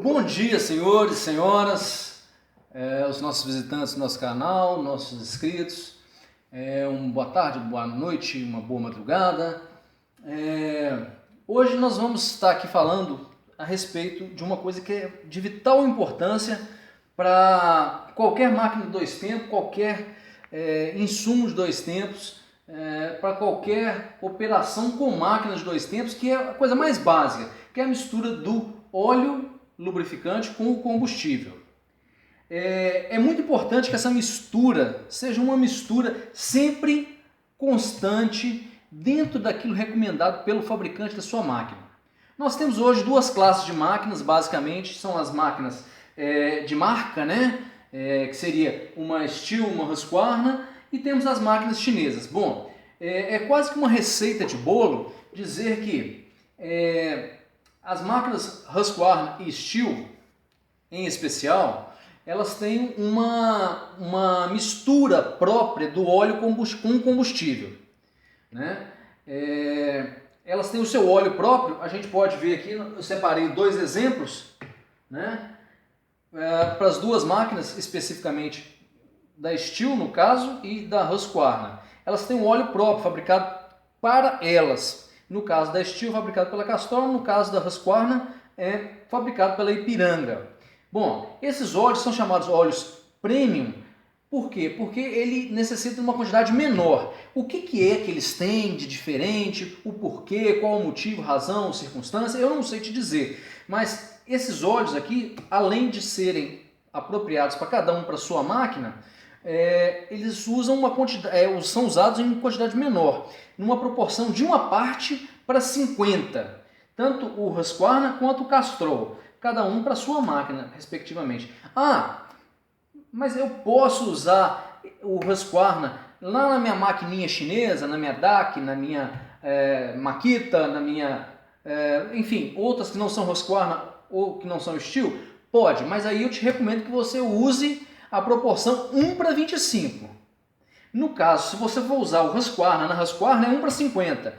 Bom dia, senhores, senhoras, os nossos visitantes do nosso canal, nossos inscritos. Uma boa tarde, boa noite, uma boa madrugada. Hoje nós vamos estar aqui falando a respeito de uma coisa que é de vital importância para qualquer máquina de dois tempos, qualquer insumo de dois tempos, para qualquer operação com máquinas de dois tempos, que é a coisa mais básica, que é a mistura do óleo lubrificante com o combustível. É muito importante que essa mistura seja uma mistura sempre constante dentro daquilo recomendado pelo fabricante da sua máquina. Nós temos hoje duas classes de máquinas, basicamente, são as máquinas de marca, né? Que seria uma Stihl, uma Husqvarna, e temos as máquinas chinesas. Bom, é quase que uma receita de bolo dizer que as máquinas Husqvarna e Stihl, em especial, elas têm uma mistura própria do óleo com combustível, né? Elas têm o seu óleo próprio. A gente pode ver aqui, eu separei dois exemplos, né? Para as duas máquinas, especificamente da Stihl, no caso, e da Husqvarna. Elas têm um óleo próprio, fabricado para elas. No caso da Stihl, fabricado pela Castrol; no caso da Husqvarna, é fabricado pela Ipiranga. Bom, esses óleos são chamados óleos premium. Por quê? Porque ele necessita de uma quantidade menor. O que é que eles têm de diferente? O porquê? Qual o motivo, razão, circunstância? Eu não sei te dizer. Mas esses óleos aqui, além de serem apropriados para cada um para a sua máquina, eles usam uma quantidade, são usados em quantidade menor, numa proporção de 1:50, tanto o Husqvarna quanto o Castrol, cada um para sua máquina, respectivamente. Mas eu posso usar o Husqvarna lá na minha maquininha chinesa, na minha DAC, na minha Makita, na minha, enfim, outras que não são Husqvarna ou que não são Stihl? Pode, mas aí eu te recomendo que você use a proporção 1:25. No caso, se você for usar o Husqvarna, na Husqvarna é 1:50.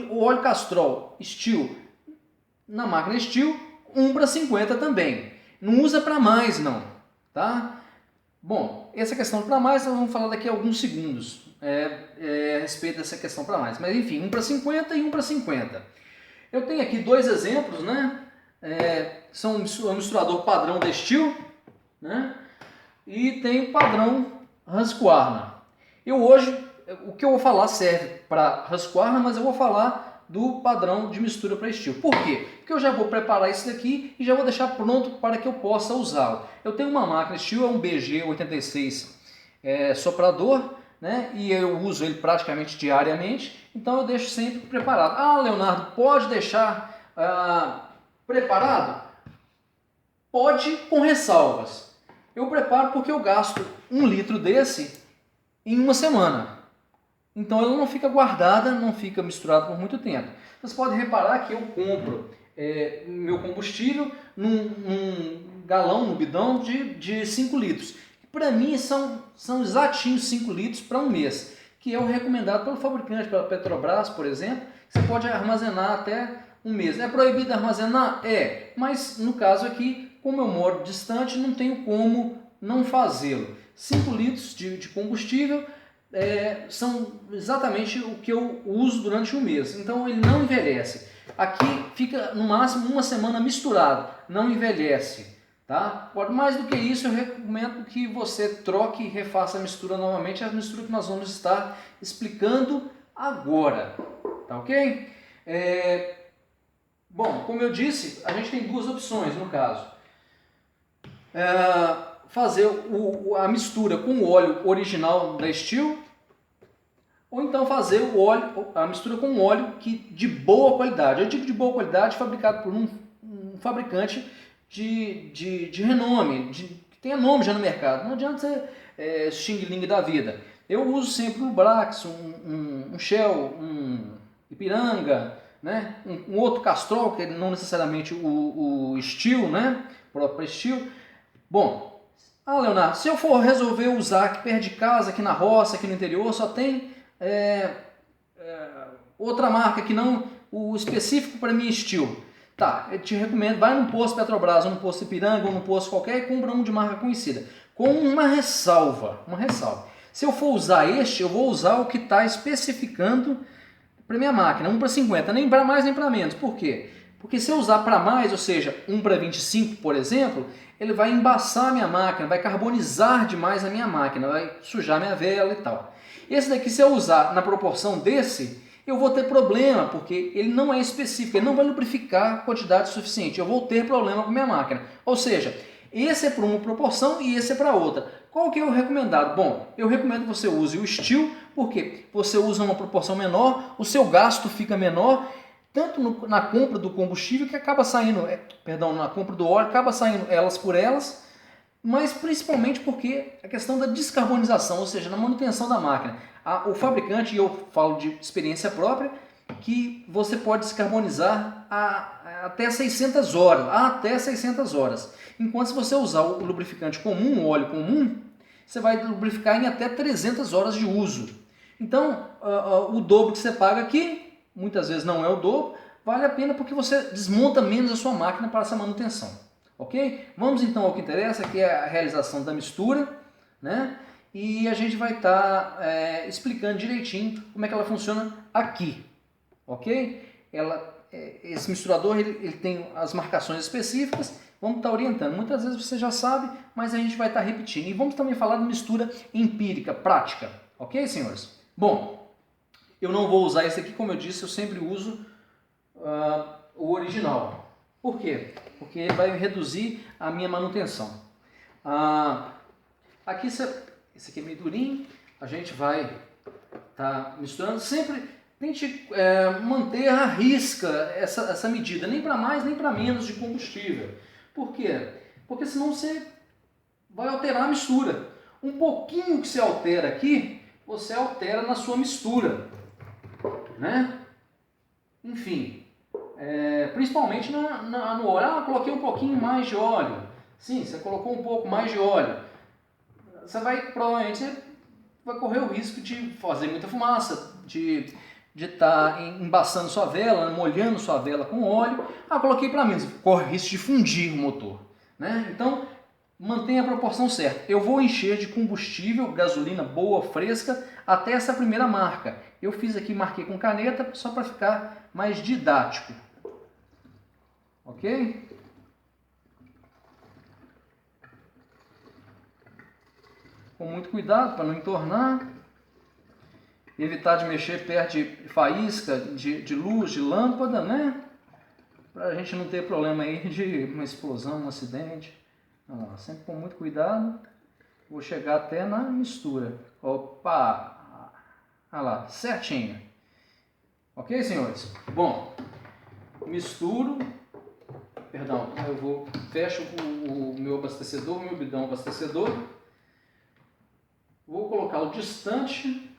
O óleo Castrol Stihl, na máquina Stihl, 1:50 também. Não usa para mais não, tá? Bom, essa questão para mais nós vamos falar daqui a alguns segundos a respeito dessa questão para mais. Mas enfim, 1:50 e 1:50. Eu tenho aqui dois exemplos, né? São um misturador padrão da Stihl, né? E tem o padrão Husqvarna. O que eu vou falar serve para Husqvarna, mas eu vou falar do padrão de mistura para Stihl. Por quê? Porque eu já vou preparar isso daqui e já vou deixar pronto para que eu possa usá-lo. Eu tenho uma máquina Stihl, é um BG86 soprador, né? E eu uso ele praticamente diariamente, então eu deixo sempre preparado. Leonardo, pode deixar preparado? Pode, com ressalvas. Eu preparo porque eu gasto 1 litro desse em uma semana. Então ela não fica guardada, não fica misturada por muito tempo. Vocês podem reparar que eu compro meu combustível num galão, num bidão de 5 litros. Para mim são exatinhos 5 litros para um mês, que é o recomendado pelo fabricante, pela Petrobras, por exemplo. Você pode armazenar até um mês. É proibido armazenar? Mas no caso aqui, como eu moro distante, não tenho como não fazê-lo. 5 litros de combustível são exatamente o que eu uso durante um mês. Então ele não envelhece. Aqui fica no máximo uma semana misturado, não envelhece. Tá? Mais do que isso, eu recomendo que você troque e refaça a mistura novamente, a mistura que nós vamos estar explicando agora. Tá ok? Bom, como eu disse, a gente tem duas opções no caso. Fazer a mistura com o óleo original da Stihl, ou então fazer a mistura com um óleo de boa qualidade. Eu digo de boa qualidade, fabricado por um fabricante de renome, que tenha nome já no mercado. Não adianta ser Xing Ling da vida. Eu uso sempre um Brax, um Shell, um Ipiranga, né? um outro Castrol, que não necessariamente o Stihl, né? O próprio Stihl. Bom, Leonardo, se eu for resolver usar aqui perto de casa, aqui na roça, aqui no interior, só tem outra marca que não o específico para mim Stihl. Tá, eu te recomendo, vai num posto Petrobras, ou num posto Ipiranga, ou num posto qualquer e compra um de marca conhecida. Com uma ressalva, Se eu for usar este, eu vou usar o que está especificando para minha máquina, 1:50, nem para mais nem para menos. Por quê? Porque se eu usar para mais, ou seja, 1:25, por exemplo, ele vai embaçar a minha máquina, vai carbonizar demais a minha máquina, vai sujar minha vela e tal. Esse daqui, se eu usar na proporção desse, eu vou ter problema, porque ele não é específico, ele não vai lubrificar a quantidade suficiente. Eu vou ter problema com a minha máquina. Ou seja, esse é para uma proporção e esse é para outra. Qual que é o recomendado? Bom, eu recomendo que você use o Steel, porque você usa uma proporção menor, o seu gasto fica menor, tanto na compra do combustível, que acaba saindo, na compra do óleo, acaba saindo elas por elas, mas principalmente porque a questão da descarbonização, ou seja, na manutenção da máquina. O fabricante, e eu falo de experiência própria, que você pode descarbonizar até 600 horas. Enquanto se você usar o lubrificante comum, o óleo comum, você vai lubrificar em até 300 horas de uso. Então, o dobro que você paga aqui, muitas vezes não é o dobro, vale a pena porque você desmonta menos a sua máquina para essa manutenção. Ok? Vamos então ao que interessa, que é a realização da mistura, né? E a gente vai estar explicando direitinho como é que ela funciona aqui. Ok? Esse misturador ele tem as marcações específicas, vamos estar orientando. Muitas vezes você já sabe, mas a gente vai estar repetindo. E vamos também falar de mistura empírica, prática. Ok, senhores? Bom, eu não vou usar esse aqui, como eu disse, eu sempre uso o original. Por quê? Porque ele vai reduzir a minha manutenção. Aqui, esse aqui é meio durinho, a gente vai estar misturando. Sempre tente manter à risca essa medida, nem para mais nem para menos de combustível. Por quê? Porque senão você vai alterar a mistura. Um pouquinho que você altera aqui, você altera na sua mistura, né? Enfim, principalmente no óleo. Coloquei um pouquinho mais de óleo. Sim, você colocou um pouco mais de óleo. Provavelmente você vai correr o risco de fazer muita fumaça, de estar embaçando sua vela, molhando sua vela com óleo. Coloquei para menos, corre risco de fundir o motor, né? Então, mantenha a proporção certa. Eu vou encher de combustível, gasolina boa, fresca, até essa primeira marca. Eu fiz aqui, marquei com caneta, só para ficar mais didático. Ok? Com muito cuidado para não entornar. Evitar de mexer perto de faísca, de luz, de lâmpada, né? Para a gente não ter problema aí de uma explosão, um acidente. Sempre com muito cuidado. Vou chegar até na mistura. Opa! Olha lá, certinho. Ok, senhores? Bom, misturo. Perdão, fecho o meu abastecedor, o meu bidão abastecedor. Vou colocar o distante.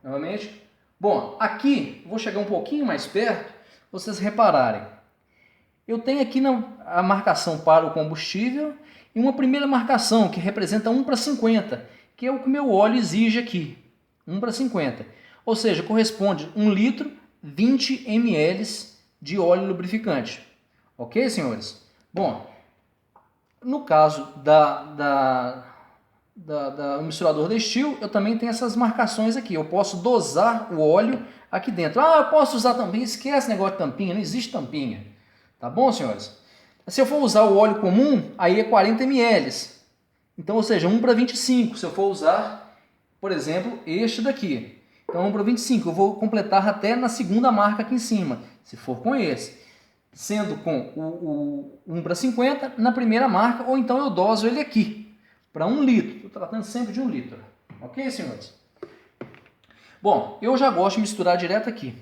Novamente. Bom, aqui, vou chegar um pouquinho mais perto, vocês repararem. Eu tenho aqui a marcação para o combustível e uma primeira marcação que representa 1:50, que é o que o meu óleo exige aqui. 1:50. Ou seja, corresponde 1 litro, 20 ml de óleo lubrificante. Ok, senhores? Bom, no caso do misturador da Steel, eu também tenho essas marcações aqui. Eu posso dosar o óleo aqui dentro. Eu posso usar tampinha. Esquece negócio de tampinha, não existe tampinha. Tá bom, senhores? Se eu for usar o óleo comum, aí é 40 ml. Então, ou seja, 1:25. Se eu for usar, por exemplo, este daqui. Então, 1:25. Eu vou completar até na segunda marca aqui em cima, se for com esse. Sendo com o 1:50 na primeira marca, ou então eu doso ele aqui, para 1 litro. Estou tratando sempre de 1 litro. Ok, senhores? Bom, eu já gosto de misturar direto aqui.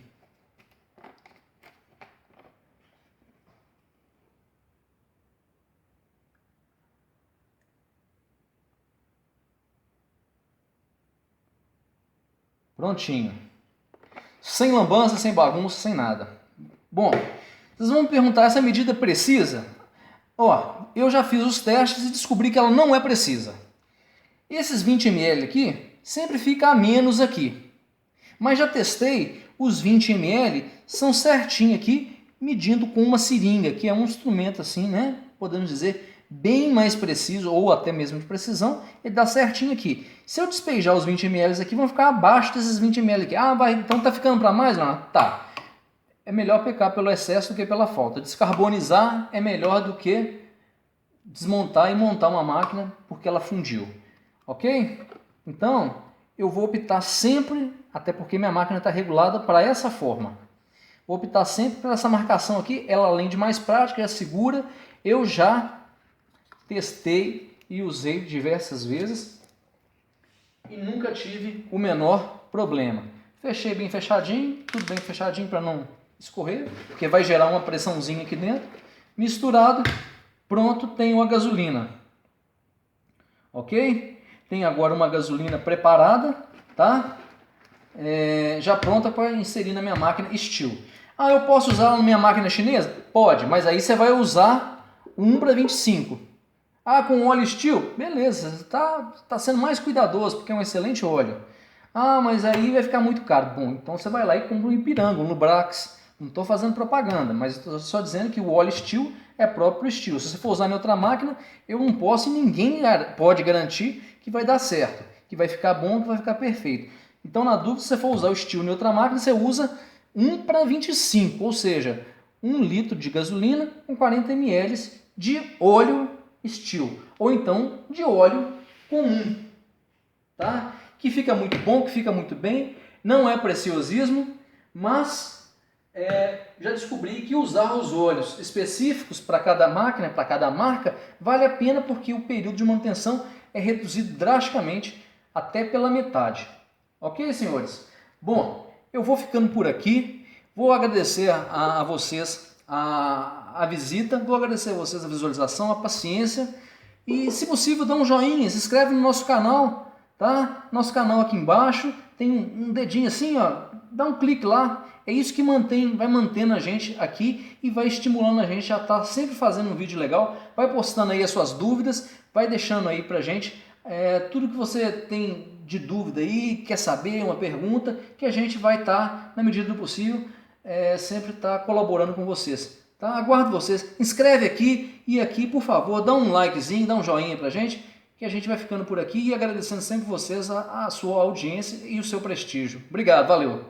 Prontinho. Sem lambança, sem bagunça, sem nada. Bom, vocês vão me perguntar, essa medida precisa? Eu já fiz os testes e descobri que ela não é precisa. Esses 20 ml aqui, sempre fica a menos aqui. Mas já testei, os 20 ml são certinho aqui, medindo com uma seringa, que é um instrumento assim, né? Podemos dizer, bem mais preciso, ou até mesmo de precisão, ele dá certinho aqui. Se eu despejar os 20 ml aqui, vão ficar abaixo desses 20 ml aqui. Ah, então tá ficando para mais, não? Tá. É melhor pecar pelo excesso do que pela falta. Descarbonizar é melhor do que desmontar e montar uma máquina porque ela fundiu. Ok? Então, eu vou optar sempre, até porque minha máquina está regulada para essa forma. Vou optar sempre por essa marcação aqui, ela além de mais prática, é segura. Eu já testei e usei diversas vezes e nunca tive o menor problema. Fechei bem fechadinho, tudo bem fechadinho para não escorrer, porque vai gerar uma pressãozinha aqui dentro. Misturado, pronto, tenho a gasolina. Ok? Tenho agora uma gasolina preparada, tá? Já pronta para inserir na minha máquina Steel. Ah, eu posso usar ela na minha máquina chinesa? Pode, mas aí você vai usar 1:25. Ah, com óleo Steel? Beleza, você tá sendo mais cuidadoso, porque é um excelente óleo. Ah, mas aí vai ficar muito caro. Bom, então você vai lá e compra um Ipiranga, um Lubrax. Não estou fazendo propaganda, mas estou só dizendo que o óleo Steel é próprio para o Steel. Se você for usar em outra máquina, eu não posso e ninguém pode garantir que vai dar certo, que vai ficar bom, que vai ficar perfeito. Então, na dúvida, se você for usar o Steel em outra máquina, você usa 1:25, ou seja, 1 litro de gasolina com 40 ml de óleo Steel, ou então de óleo comum, tá? Que fica muito bom, que fica muito bem, não é preciosismo, mas já descobri que usar os óleos específicos para cada máquina, para cada marca, vale a pena porque o período de manutenção é reduzido drasticamente até pela metade. Ok, senhores? Bom, eu vou ficando por aqui, vou agradecer a vocês a visita, vou agradecer a vocês a visualização, a paciência e, se possível, dá um joinha, se inscreve no nosso canal, tá? Nosso canal aqui embaixo tem um dedinho assim, ó, dá um clique lá, é isso que vai mantendo a gente aqui e vai estimulando a gente a estar sempre fazendo um vídeo legal, vai postando aí as suas dúvidas, vai deixando aí pra gente tudo que você tem de dúvida aí, quer saber, uma pergunta, que a gente vai estar, na medida do possível, sempre estar colaborando com vocês. Tá? Aguardo vocês. Inscreve aqui e aqui, por favor, dá um likezinho, dá um joinha pra gente, que a gente vai ficando por aqui e agradecendo sempre vocês a sua audiência e o seu prestígio. Obrigado, valeu!